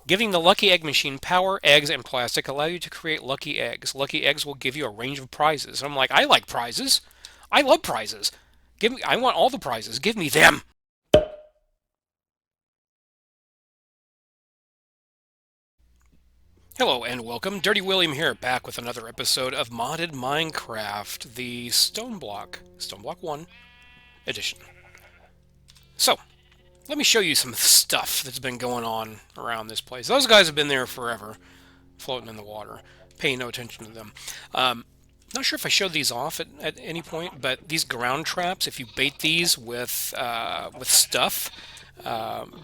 Giving the Lucky Egg machine power, eggs, and plastic allow you to create lucky eggs. Lucky eggs will give you a range of prizes. I'm like, I like prizes. I love prizes. Give me, I want all the prizes. Give me them. Hello and welcome. Dirty William here, back with another episode of Modded Minecraft, the Stoneblock 1 edition. So, let me show you some stuff that's been going on around this place. Those guys have been there forever, floating in the water. Paying no attention to them. Not sure if I showed these off at any point, but these ground traps, if you bait these with stuff,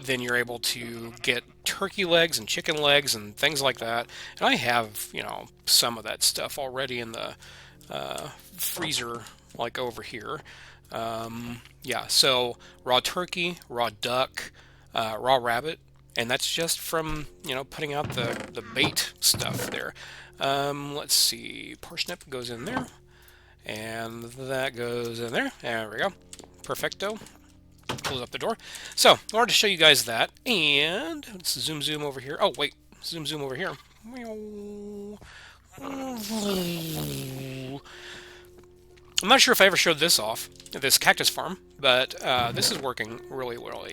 then you're able to get turkey legs and chicken legs and things like that. And I have, some of that stuff already in the freezer, like over here. Yeah, so raw turkey, raw duck, raw rabbit, and that's just from putting out the bait stuff there. Let's see, parsnip goes in there, and that goes in there. There we go, perfecto. Close up the door. So I wanted to show you guys that, and let's zoom over here. Oh wait, zoom over here. I'm not sure if I ever showed this off, this Cactus Farm, but this is working really well.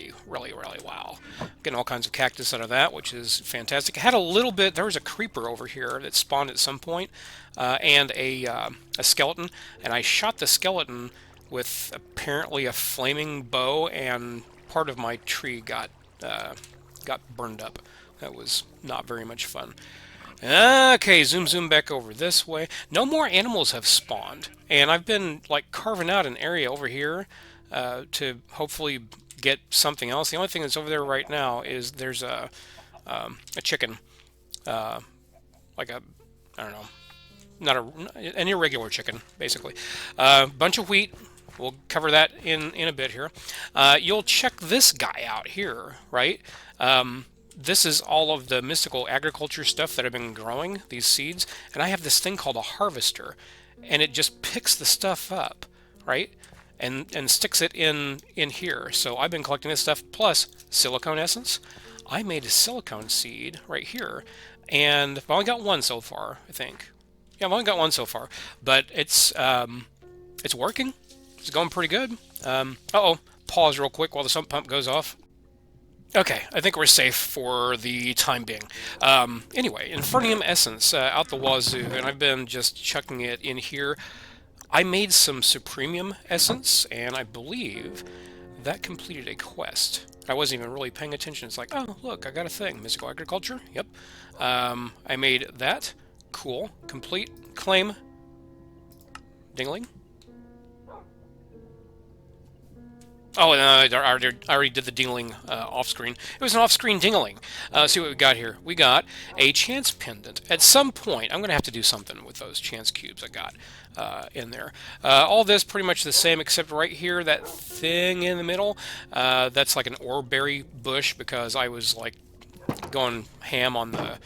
Getting all kinds of cactus out of that, which is fantastic. I had a little bit, there was a creeper over here that spawned at some point, and a skeleton, and I shot the skeleton with apparently a flaming bow, and part of my tree got burned up. That was not very much fun. Okay, zoom back over this way. No more animals have spawned, and I've been like carving out an area over here to hopefully get something else. The only thing that's over there right now is there's a chicken, like a, I don't know, not an irregular chicken, basically. Bunch of wheat. We'll cover that in a bit here. You'll check this guy out here, right? This is all of the mystical agriculture stuff that I've been growing, these seeds, and I have this thing called a harvester, and it just picks the stuff up, right? And sticks it in here. So I've been collecting this stuff plus silicone essence. I made a silicone seed right here, and I've only got one so far, I think. Yeah, I've only got one so far, but it's working. It's going pretty good. Uh-oh, pause real quick while the sump pump goes off. Okay, I think we're safe for the time being. Anyway, Supremium Essence out the wazoo, and I've been just chucking it in here. I made some Supremium Essence, and I believe that completed a quest. I wasn't even really paying attention. It's like, oh, look, I got a thing. Mystical Agriculture? Yep. I made that. Cool. Complete. Claim. Ding-a-Ling. Oh, and I already did the Ding-a-Ling off-screen. It was an off-screen Ding-a-Ling. See what we got here. We got a chance pendant. At some point, I'm going to have to do something with those chance cubes I got in there. All this pretty much the same, except right here, that thing in the middle, that's like an Oreberry Bush, because I was like going ham on the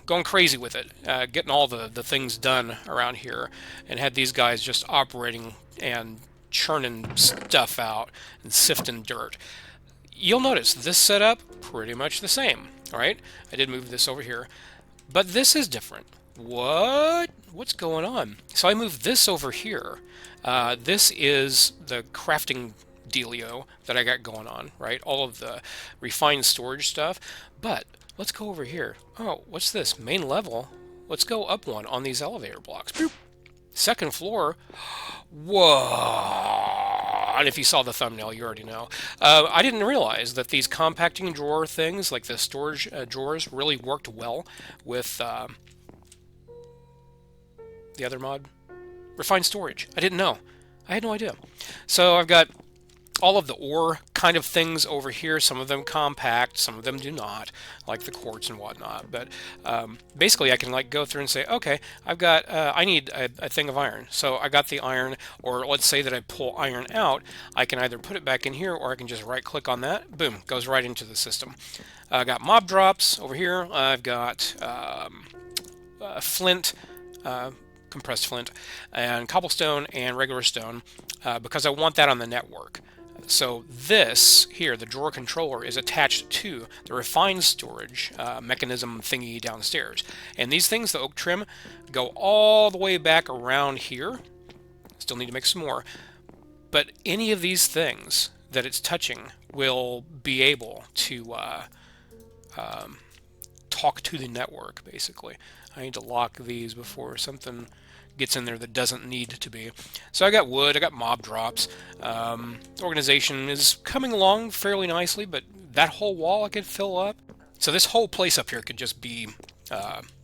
going crazy with it, getting all the things done around here, and had these guys just operating and churning stuff out and sifting dirt. You'll notice this setup pretty much the same. All right, I did move this over here, but this is different. What's going on? So I moved this over here. This is the crafting dealio that I got going on, right? All of the refined storage stuff. But let's go over here. Oh, what's this? Main level. Let's go up one on these elevator blocks. Boop. Second floor. Whoa! And if you saw the thumbnail, you already know. I didn't realize that these compacting drawer things, like the storage drawers, really worked well with the other mod. Refined storage. I didn't know. I had no idea. So I've got all of the ore kind of things over here. Some of them compact, some of them do not, like the quartz and whatnot. But basically, I can like go through and say, okay, I've got, I need a thing of iron. So I got the iron, or let's say that I pull iron out. I can either put it back in here, or I can just right-click on that. Boom, goes right into the system. I got mob drops over here. I've got flint. Compressed flint and cobblestone and regular stone because I want that on the network. So this here, the drawer controller, is attached to the refined storage mechanism thingy downstairs. And these things, the oak trim, go all the way back around here. Still need to make some more. But any of these things that it's touching will be able to talk to the network, basically. I need to lock these before something gets in there that doesn't need to be. So I got wood, I got mob drops. Organization is coming along fairly nicely, but that whole wall I could fill up. So this whole place up here could just be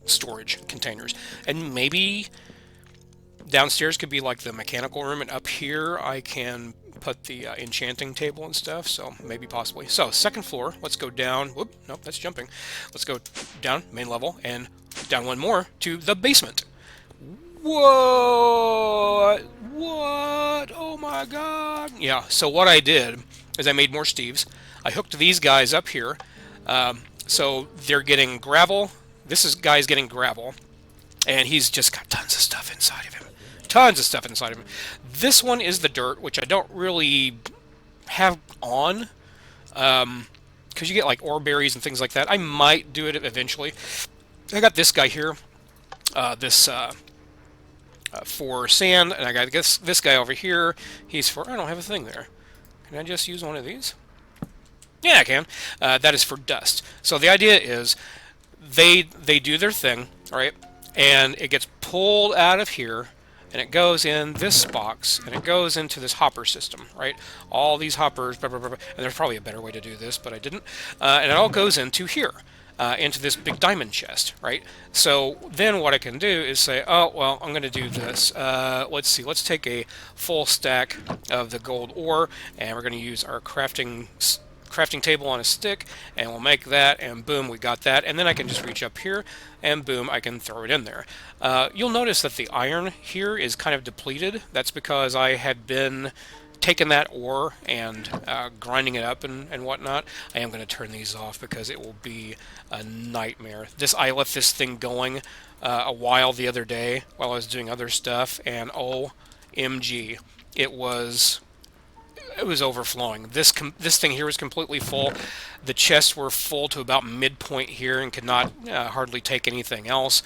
storage containers. And maybe downstairs could be like the mechanical room, and up here I can put the enchanting table and stuff, so maybe possibly. So second floor, let's go down. Whoop, nope, that's jumping. Let's go down, main level, and down one more to the basement. What? What? Oh my god. Yeah, so what I did is I made more Steves. I hooked these guys up here. So they're getting gravel. Guy's getting gravel. And he's just got tons of stuff inside of him. Tons of stuff inside of him. This one is the dirt, which I don't really have on. Because you get like ore berries and things like that. I might do it eventually. I got this guy here. For sand, and I got this guy over here. He's for, I don't have a thing there. Can I just use one of these? Yeah, I can. That is for dust. So the idea is they do their thing, right? And it gets pulled out of here, and it goes in this box, and it goes into this hopper system, right? All these hoppers, blah, blah, blah, blah. And there's probably a better way to do this, but I didn't. And it all goes into here. Into this big diamond chest, right? So then what I can do is say, oh, well, I'm going to do this. Let's see, let's take a full stack of the gold ore, and we're going to use our crafting table on a stick, and we'll make that, and boom, we got that. And then I can just reach up here, and boom, I can throw it in there. You'll notice that the iron here is kind of depleted. That's because I had been taking that ore and grinding it up and whatnot. I am going to turn these off because it will be a nightmare. I left this thing going a while the other day while I was doing other stuff, and OMG, it was overflowing. This thing here was completely full. The chests were full to about midpoint here and could not hardly take anything else.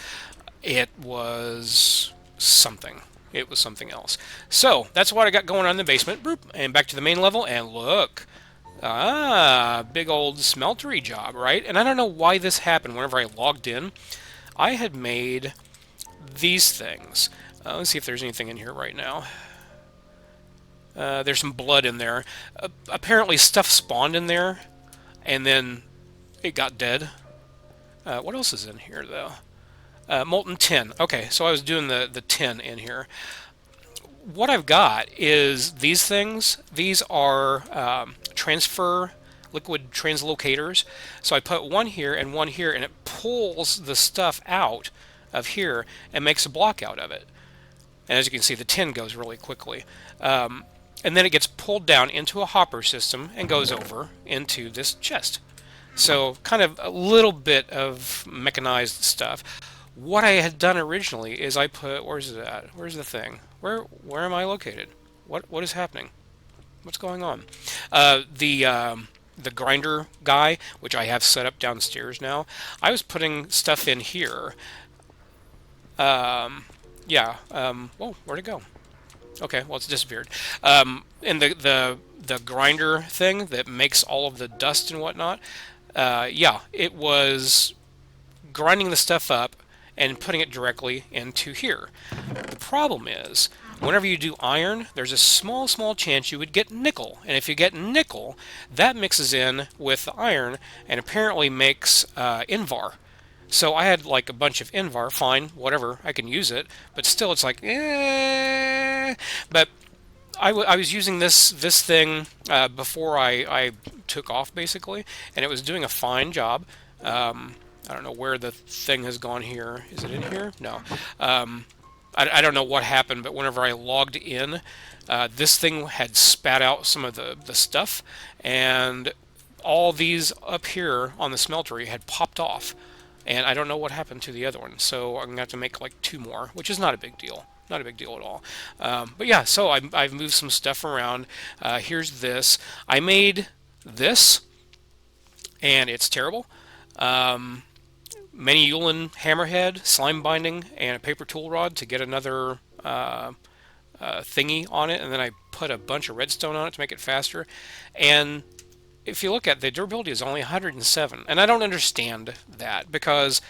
It was something. It was something else. So that's what I got going on in the basement. Boop, and back to the main level, and look. Big old smeltery job, right? And I don't know why this happened. Whenever I logged in, I had made these things. Let's see if there's anything in here right now. There's some blood in there. Apparently stuff spawned in there, and then it got dead. What else is in here, though? Molten tin. Okay, so I was doing the tin in here. What I've got is these things. These are transfer liquid translocators. So I put one here, and it pulls the stuff out of here and makes a block out of it. And as you can see, the tin goes really quickly. And then it gets pulled down into a hopper system and goes over into this chest. So kind of a little bit of mechanized stuff. What I had done originally is I put, where's it at? Where's the thing? Where am I located? What is happening? What's going on? The grinder guy, which I have set up downstairs now, I was putting stuff in here. Yeah. Whoa, where'd it go? Okay, well, it's disappeared. And the grinder thing that makes all of the dust and whatnot, yeah, it was grinding the stuff up and putting it directly into here. The problem is, whenever you do iron, there's a small chance you would get nickel. And if you get nickel, that mixes in with the iron and apparently makes Invar. So I had like a bunch of Invar, fine, whatever, I can use it, but still it's like, eh. But I was using this thing before I took off, basically, and it was doing a fine job. I don't know where the thing has gone here. Is it in here? No. I don't know what happened, but whenever I logged in, this thing had spat out some of the stuff, and all these up here on the smeltery had popped off. And I don't know what happened to the other one, so I'm going to have to make like 2 more, which is not a big deal. not a big deal at all. But yeah, so I've moved some stuff around. Here's this. I made this, and it's terrible. Many Yulin hammerhead, slime binding, and a paper tool rod to get another thingy on it, and then I put a bunch of redstone on it to make it faster. And if you look at the durability is only 107, and I don't understand that because,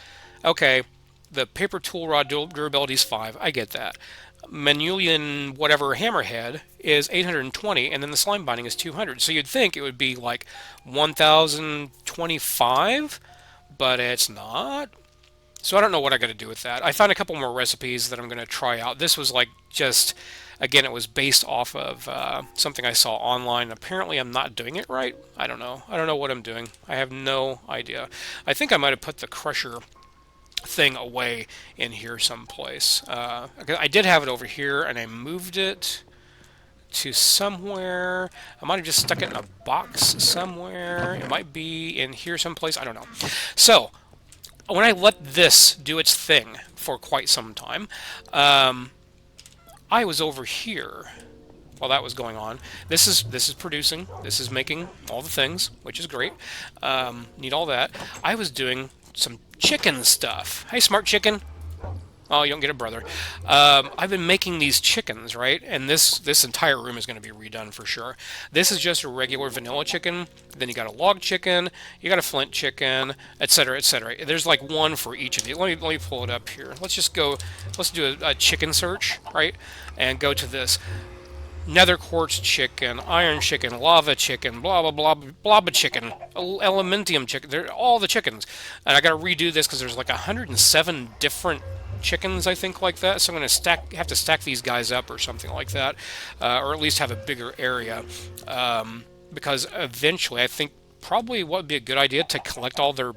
okay, the paper tool rod durability is 5. I get that. Manulian whatever hammerhead is 820, and then the slime binding is 200. So you'd think it would be like 1025, but it's not. So I don't know what I got to do with that. I found a couple more recipes that I'm going to try out. This was like just, again, it was based off of something I saw online. Apparently I'm not doing it right. I don't know. I don't know what I'm doing. I have no idea. I think I might have put the crusher thing away in here someplace. I did have it over here, and I moved it to somewhere. I might have just stuck it in a box somewhere. It might be in here someplace. I don't know. So when I let this do its thing for quite some time, I was over here while that was going on. This is producing. This is making all the things, which is great. Need all that. I was doing some chicken stuff. Hey, smart chicken. Oh, you don't get a brother. I've been making these chickens, right? And this entire room is going to be redone for sure. This is just a regular vanilla chicken. Then you got a log chicken, you got a flint chicken, etc., etc. There's like one for each of these. Let me pull it up here. Let's just go. Let's do a chicken search, right? And go to this. Nether quartz chicken, iron chicken, lava chicken, blah blah blah blah chicken, elementium chicken. They're all the chickens, and I got to redo this because there's like 107 different chickens, I think, like that. So I'm going to have to stack these guys up or something like that, or at least have a bigger area, because eventually I think probably what would be a good idea to collect all their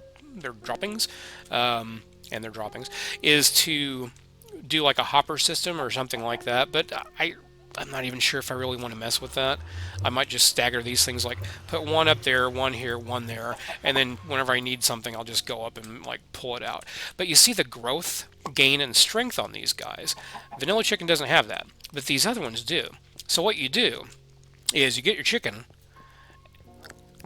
droppings, and their droppings is to do like a hopper system or something like that. But I'm not even sure if I really want to mess with that. I might just stagger these things, like put one up there, one here, one there, and then whenever I need something, I'll just go up and like pull it out. But you see the growth, gain, and strength on these guys. Vanilla chicken doesn't have that, but these other ones do. So what you do is you get your chicken,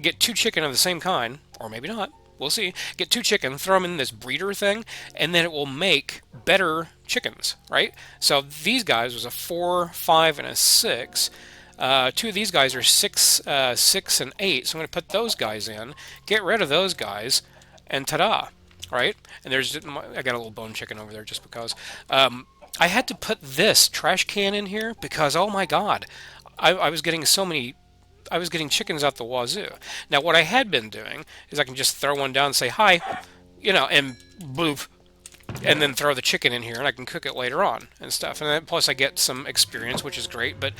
get 2 chicken of the same kind, or maybe not. We'll see. Get 2 chicken, throw them in this breeder thing, and then it will make better chickens, right? So these guys was a 4, 5, and a 6. 2 of these guys are 6, 6, and 8. So I'm going to put those guys in, get rid of those guys, and ta-da, right? And I got a little bone chicken over there just because. I had to put this trash can in here because, oh my God, I was getting chickens out the wazoo. Now, what I had been doing is I can just throw one down and say, hi, and boop, and then throw the chicken in here, and I can cook it later on and stuff. And then, plus I get some experience, which is great, but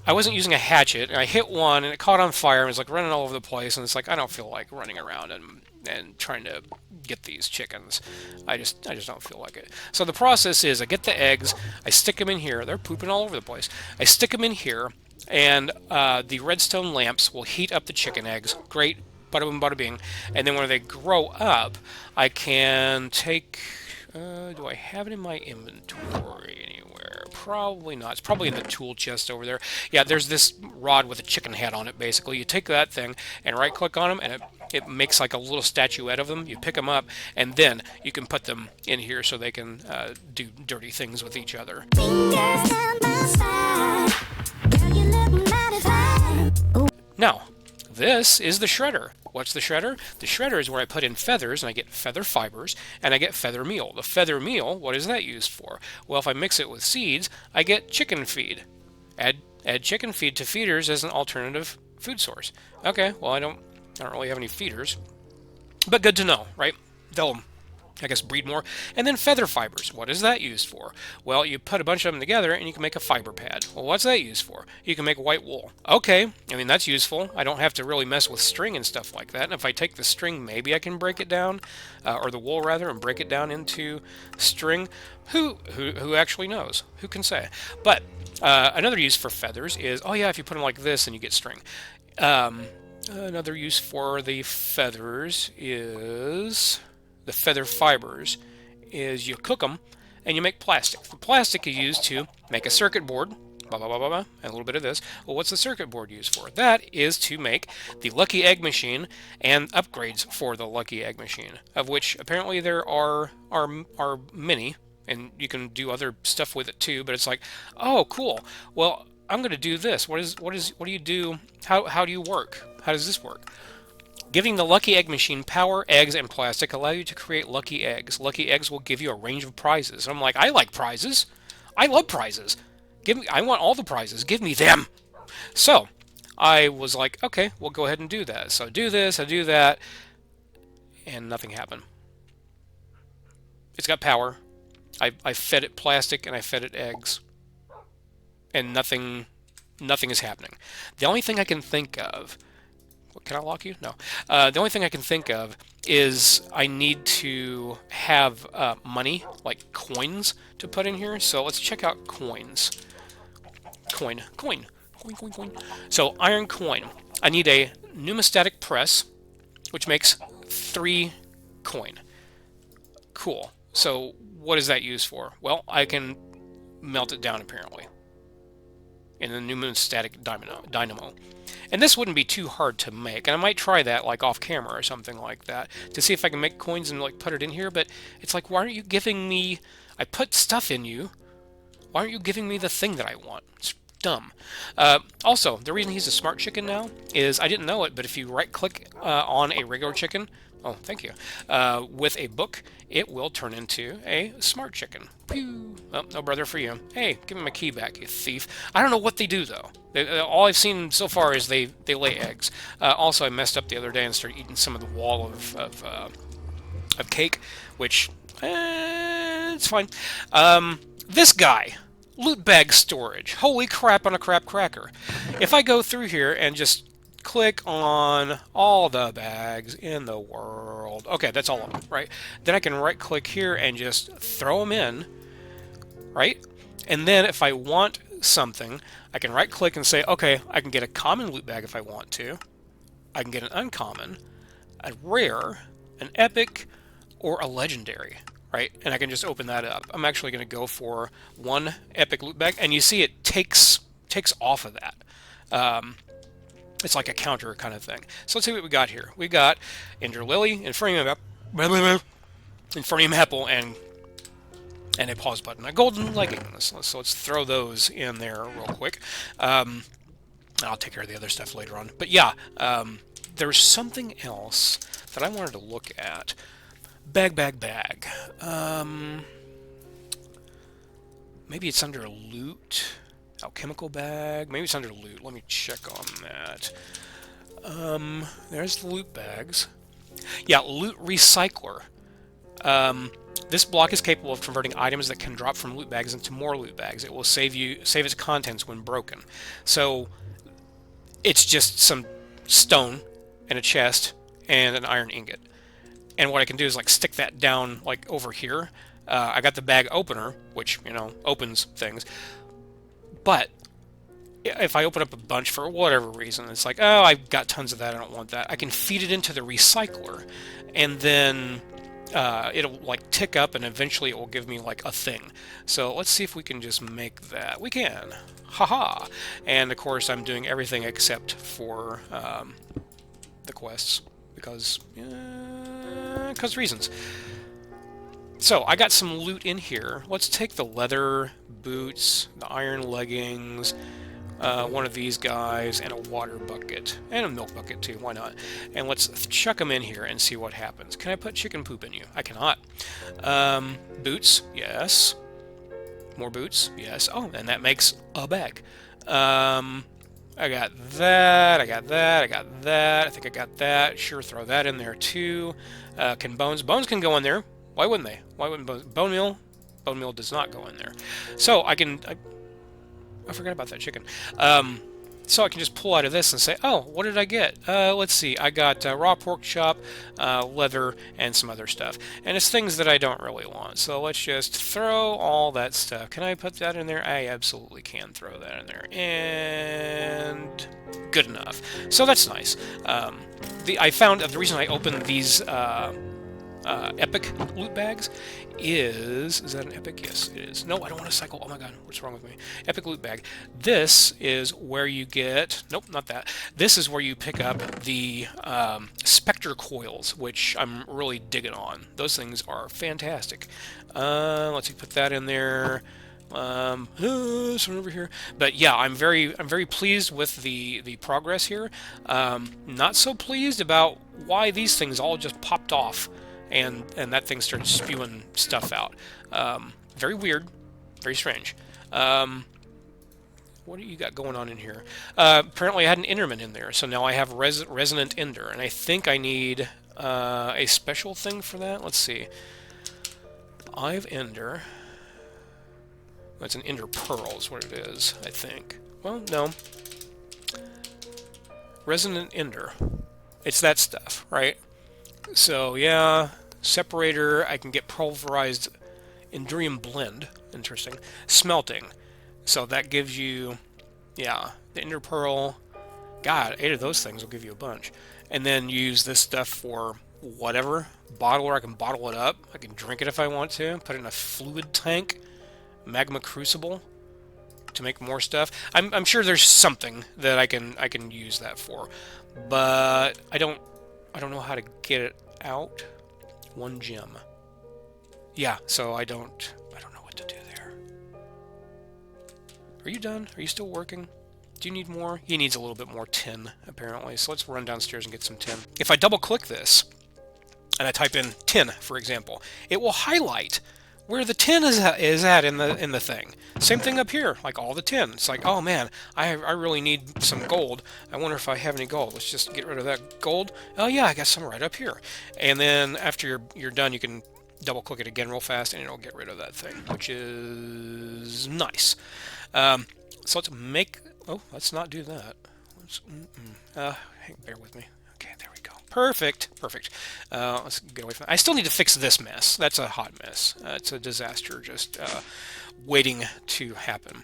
I wasn't using a hatchet, and I hit one, and it caught on fire, and it was like running all over the place, and it's like, I don't feel like running around and trying to get these chickens. I just don't feel like it. So the process is I get the eggs, I stick them in here. They're pooping all over the place. I stick them in here, and the redstone lamps will heat up the chicken eggs. Great, bada boom, bada bing. And then when they grow up, I can take. Do I have it in my inventory anywhere? Probably not. It's probably in the tool chest over there. Yeah, there's this rod with a chicken head on it. Basically, you take that thing and right-click on them, and it makes like a little statuette of them. You pick them up, and then you can put them in here so they can do dirty things with each other. Now, this is the shredder. What's the shredder? The shredder is where I put in feathers, and I get feather fibers, and I get feather meal. The feather meal, what is that used for? Well, if I mix it with seeds, I get chicken feed. Add chicken feed to feeders as an alternative food source. Okay, well, I don't really have any feeders, but good to know, right? They'll, I guess, breed more. And then feather fibers. What is that used for? Well, you put a bunch of them together and you can make a fiber pad. Well, what's that used for? You can make white wool. Okay, I mean, that's useful. I don't have to really mess with string and stuff like that. And if I take the string, maybe I can break it down, or the wool rather, and break it down into string. Who actually knows? Who can say? But another use for feathers is, oh yeah, if you put them like this, then you get string. Another use for the feathers is... the feather fibers is you cook them, and you make plastic. The plastic is used to make a circuit board, blah, blah, blah, blah, blah, and a little bit of this. Well, what's the circuit board used for? That is to make the Lucky Egg Machine and upgrades for the Lucky Egg Machine, of which apparently there are many, and you can do other stuff with it too. But it's like, oh, cool. Well, I'm going to do this. What do you do? How do you work? How does this work? Giving the Lucky Egg Machine power, eggs, and plastic allow you to create lucky eggs. Lucky eggs will give you a range of prizes. And I'm like, I like prizes. I love prizes. I want all the prizes. Give me them. So I was like, okay, we'll go ahead and do that. So I do this, I do that, and nothing happened. It's got power. I fed it plastic and I fed it eggs, and nothing is happening. The only thing I can think of, can I lock you? No. The only thing I can think of is I need to have money, like coins, to put in here. So let's check out coins. Coin. So iron coin. I need a pneumatic press, which makes 3 coin. Cool. So what is that used for? Well, I can melt it down apparently in the pneumatic dynamo. And this wouldn't be too hard to make, and I might try that like off camera or something like that to see if I can make coins and like put it in here. But it's like, why aren't you giving me? I put stuff in you. Why aren't you giving me the thing that I want? It's dumb. Also, the reason he's a smart chicken now is I didn't know it, but if you right-click on a regular chicken, oh, thank you, with a book, it will turn into a smart chicken. Pew! Oh, no brother for you. Hey, give me my key back, you thief. I don't know what they do, though. All I've seen so far is they lay eggs. Also, I messed up the other day and started eating some of the wall of cake, which, it's fine. This guy, loot bag storage. Holy crap on a crap cracker. If I go through here and just click on all the bags in the world. Okay, that's all of them, right? Then I can right click here and just throw them in, right? And then if I want something, I can right click and say, okay, I can get a common loot bag if I want to. I can get an uncommon, a rare, an epic, or a legendary, right? And I can just open that up. I'm actually going to go for one epic loot bag, and you see it takes off of that. It's like a counter kind of thing. So let's see what we got here. We got Ender Lily, Infernum Apple, and a pause button. A golden leggings. So let's throw those in there real quick. I'll take care of the other stuff later on. But yeah, there's something else that I wanted to look at. Bag. Maybe it's under loot. Alchemical bag. Maybe it's under loot. Let me check on that. There's the loot bags. Yeah, loot recycler. This block is capable of converting items that can drop from loot bags into more loot bags. It will save its contents when broken. So it's just some stone and a chest and an iron ingot. And what I can do is like stick that down like over here. I got the bag opener, which, you know, opens things. But if I open up a bunch for whatever reason, it's like, oh, I've got tons of that, I don't want that. I can feed it into the recycler, and then it'll like tick up, and eventually it will give me like a thing. So let's see if we can just make that. We can. Haha. And of course, I'm doing everything except for the quests because reasons. So I got some loot in here. Let's take the leather boots, the iron leggings, one of these guys, and a water bucket, and a milk bucket too, why not? And let's chuck them in here and see what happens. Can I put chicken poop in you? I cannot. Boots, yes. More boots, yes. Oh, and that makes a bag. I got that, I got that, I got that, I think I got that. Sure, throw that in there too. Can bones can go in there. Why wouldn't they? Why wouldn't bone meal? Bone meal does not go in there. So I forgot about that chicken. So I can just pull out of this and say, oh, what did I get? Let's see. I got raw pork chop, leather, and some other stuff. And it's things that I don't really want. So let's just throw all that stuff. Can I put that in there? I absolutely can throw that in there. And good enough. So that's nice. I found the reason I opened these epic loot bags is that an epic? Yes, it is. No, I don't want to cycle. Oh my god, what's wrong with me? Epic loot bag. This is where you get, nope, not that. This is where you pick up the Spectre coils, which I'm really digging on. Those things are fantastic. Let's see, put that in there. Someone over here. But yeah, I'm very pleased with the progress here. Not so pleased about why these things all just popped off, and that thing started spewing stuff out. Very weird, very strange. What do you got going on in here? Apparently I had an Enderman in there, so now I have Resonant Ender, and I think I need a special thing for that. Let's see. I've Ender. That's an Ender Pearl is what it is, I think. Well, no. Resonant Ender. It's that stuff, right? So, yeah. Separator. I can get pulverized Endurium Blend. Interesting. Smelting. So that gives you, yeah, the Ender Pearl. God, 8 of those things will give you a bunch. And then use this stuff for whatever. Bottler, I can bottle it up. I can drink it if I want to. Put it in a fluid tank. Magma Crucible to make more stuff. I'm sure there's something that I can use that for, but I don't know how to get it out. 1 gem. Yeah, so I don't know what to do there. Are you done? Are you still working? Do you need more? He needs a little bit more tin, apparently. So let's run downstairs and get some tin. If I double click this and I type in tin, for example, it will highlight where the tin is at in the thing. Same thing up here, like all the tin. It's like, oh man, I really need some gold. I wonder if I have any gold. Let's just get rid of that gold. Oh yeah, I got some right up here. And then after you're done, you can double click it again real fast, and it'll get rid of that thing, which is nice. So let's make. Oh, let's not do that. Bear with me. Okay, there we go. Perfect. Let's get away from that. I still need to fix this mess. That's a hot mess. It's a disaster just waiting to happen.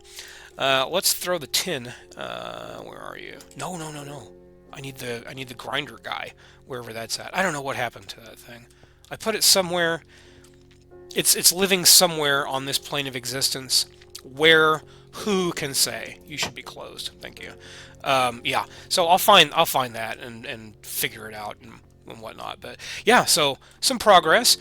Let's throw the tin. Where are you? No. I need the grinder guy, wherever that's at. I don't know what happened to that thing. I put it somewhere. It's living somewhere on this plane of existence where who can say you should be closed. Thank you. Yeah, so I'll find that and figure it out and whatnot. But yeah, so some progress.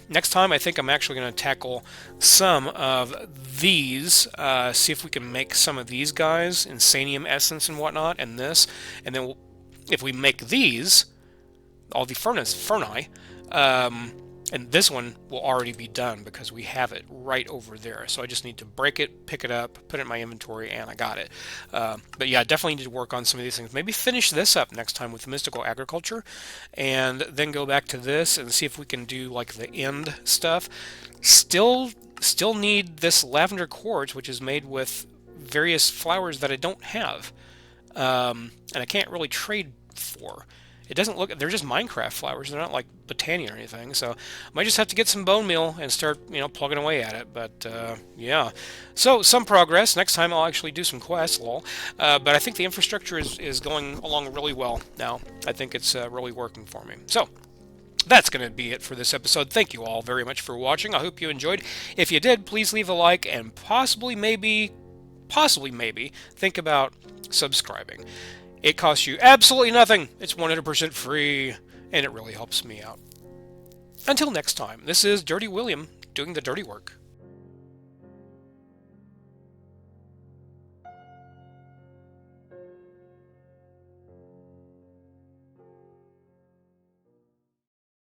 Next time I think I'm actually going to tackle some of these, see if we can make some of these guys, Insanium Essence and whatnot, and this, and then if we make these, all the Ferni, and this one will already be done because we have it right over there. So I just need to break it, pick it up, put it in my inventory, and I got it. But yeah, definitely need to work on some of these things. Maybe finish this up next time with Mystical Agriculture, and then go back to this and see if we can do like the end stuff. Still need this lavender quartz, which is made with various flowers that I don't have, and I can't really trade for. It doesn't look, they're just Minecraft flowers. They're not like Botania or anything. So I might just have to get some bone meal and start, plugging away at it. But yeah, so some progress. Next time I'll actually do some quests, lol. But I think the infrastructure is going along really well now. I think it's really working for me. So that's going to be it for this episode. Thank you all very much for watching. I hope you enjoyed. If you did, please leave a like and possibly maybe think about subscribing. It costs you absolutely nothing. It's 100% free, and it really helps me out. Until next time, this is Dirty William doing the dirty work.